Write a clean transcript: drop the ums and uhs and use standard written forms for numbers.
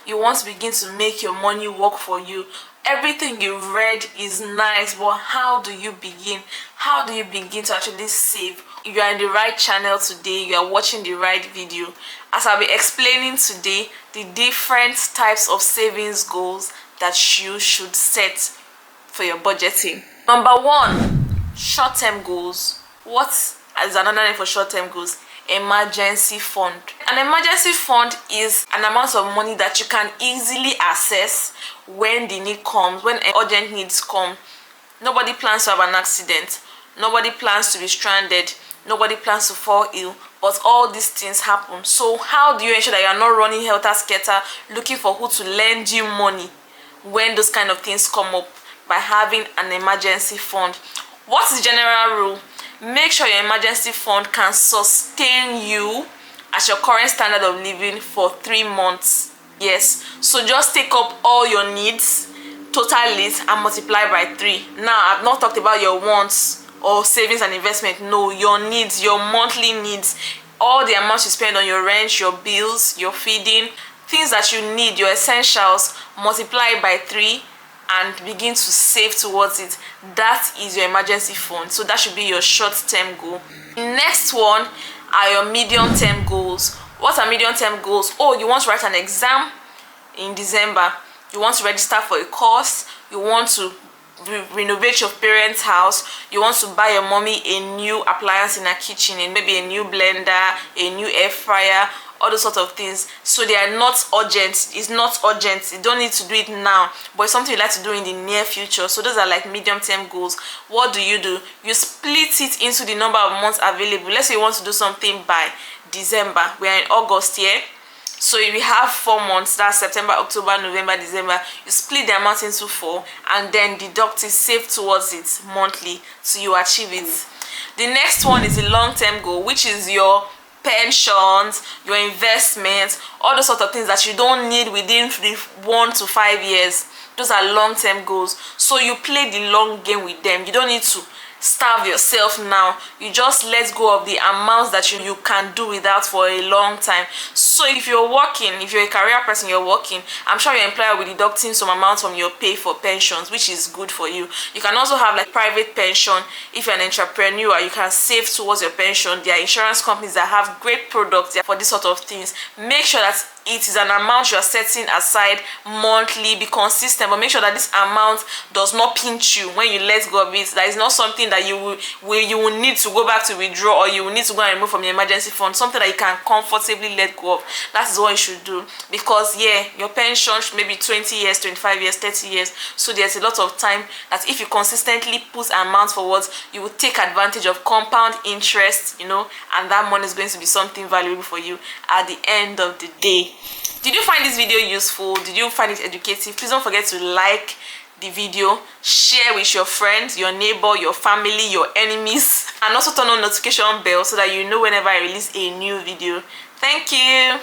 you want to begin to make your money work for you. Everything you've read is nice, but how do you begin? How do you begin to actually save? You are in the right channel today. You are watching the right video, as I'll be explaining today the different types of savings goals that you should set for your budgeting. Number one, short-term goals. What is another name for short-term goals? Emergency fund. An emergency fund is an amount of money that you can easily access when the need comes, when urgent needs come. Nobody plans to have an accident, nobody plans to be stranded, nobody plans to fall ill, but all these things happen. So how do you ensure that you are not running helter-skelter looking for who to lend you money when those kind of things come up? By having an emergency fund. What's the general rule? Make sure your emergency fund can sustain you as your current standard of living for 3 months. Yes, so just take up all your needs, total it, and multiply by 3. Now, I've not talked about your wants or savings and investment. No, your needs, your monthly needs, all the amounts you spend on your rent, your bills, your feeding, things that you need, your essentials, multiply by 3 and begin to save towards it. That is your emergency fund. So that should be your short-term goal. Next one are your medium-term goals. What are medium-term goals? Oh, you want to write an exam in December. You want to register for a course. You want to renovate your parents' house. You want to buy your mommy a new appliance in her kitchen, and maybe a new blender, a new air fryer, all those sort of things. So they are not urgent. It's not urgent. You don't need to do it now, but it's something you like to do in the near future. So those are like medium-term goals. What do? You split it into the number of months available. Let's say you want to do something by December. We are in August here. So if you have 4 months, that's September, October, November, December, you split the amount into 4 and then deduct it, save towards it monthly till you achieve it. The next one is a long-term goal, which is your pensions, your investments, all those sort of things that you don't need within 1 to 5 years. Those are long-term goals. So you play the long game with them. You don't need to starve yourself now. You just let go of the amounts that you can do without for a long time. So if you're working, if you're a career person, you're working, I'm sure your employer will be deducting some amount from your pay for pensions, which is good for you. You can also have like private pension. If you're an entrepreneur, you can save towards your pension. There are insurance companies that have great products for this sort of things. Make sure that it is an amount you are setting aside monthly. Be consistent, but make sure that this amount does not pinch you when you let go of it. That is not something that you will need to go back to withdraw, or you will need to go and remove from your emergency fund. Something that you can comfortably let go of. That is what you should do, because your pension may be 20 years, 25 years, 30 years. So there's a lot of time that if you consistently put amounts forward, you will take advantage of compound interest, and that money is going to be something valuable for you at the end of the day. Did you find this video useful? Did you find it educative? Please don't forget to like the video, share with your friends, your neighbor, your family, your enemies, and also turn on notification bell so that you know whenever I release a new video. Thank you.